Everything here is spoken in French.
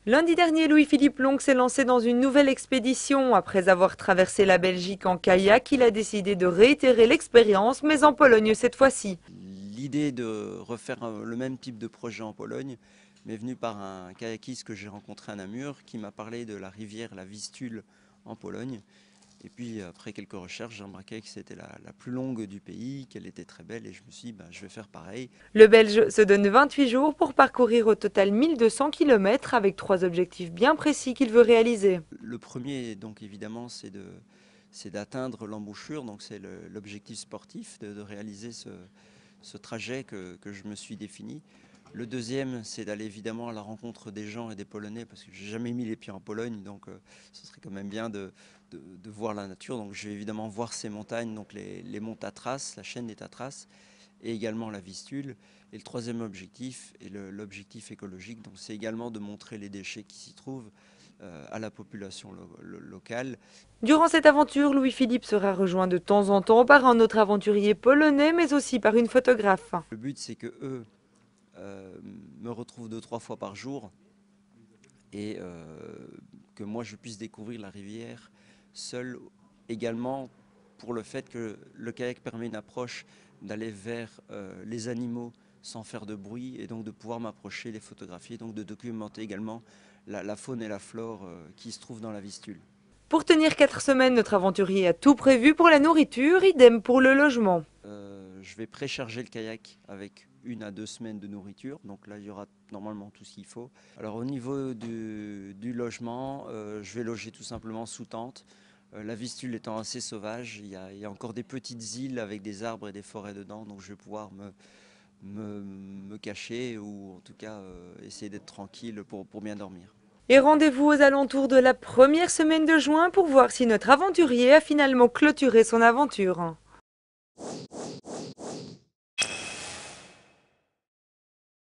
Lundi dernier, Louis-Philippe Long s'est lancé dans une nouvelle expédition. Après avoir traversé la Belgique en kayak, il a décidé de réitérer l'expérience, mais en Pologne cette fois-ci. L'idée de refaire le même type de projet en Pologne m'est venue par un kayakiste que j'ai rencontré à Namur qui m'a parlé de la rivière, la Vistule, en Pologne. Et puis après quelques recherches, j'ai remarqué que c'était la plus longue du pays, qu'elle était très belle et je me suis dit je vais faire pareil. Le Belge se donne 28 jours pour parcourir au total 1200 km avec 3 objectifs bien précis qu'il veut réaliser. Le premier, donc évidemment, c'est d'atteindre l'embouchure, donc c'est l'objectif sportif, de réaliser ce trajet que je me suis défini. Le deuxième, c'est d'aller évidemment à la rencontre des gens et des Polonais, parce que j'ai jamais mis les pieds en Pologne, donc ce serait quand même bien de voir la nature. Donc je vais évidemment voir ces montagnes, donc les monts Tatras, la chaîne des Tatras, et également la Vistule. Et le troisième objectif est l'objectif écologique, donc c'est également de montrer les déchets qui s'y trouvent à la population locale. Durant cette aventure, Louis-Philippe sera rejoint de temps en temps par un autre aventurier polonais, mais aussi par une photographe. Le but, c'est que eux me retrouvent 2-3 fois par jour et que moi je puisse découvrir la rivière seul, également pour le fait que le kayak permet une approche d'aller vers les animaux sans faire de bruit et donc de pouvoir m'approcher, les photographier, donc de documenter également la faune et la flore qui se trouvent dans la Vistule. Pour tenir 4 semaines, notre aventurier a tout prévu pour la nourriture, idem pour le logement. Je vais précharger le kayak avec 1 à 2 semaines de nourriture, donc là il y aura normalement tout ce qu'il faut. Alors au niveau du logement, je vais loger tout simplement sous tente. La Vistule étant assez sauvage, il y a encore des petites îles avec des arbres et des forêts dedans, donc je vais pouvoir me cacher ou en tout cas essayer d'être tranquille pour bien dormir. Et rendez-vous aux alentours de la première semaine de juin pour voir si notre aventurier a finalement clôturé son aventure.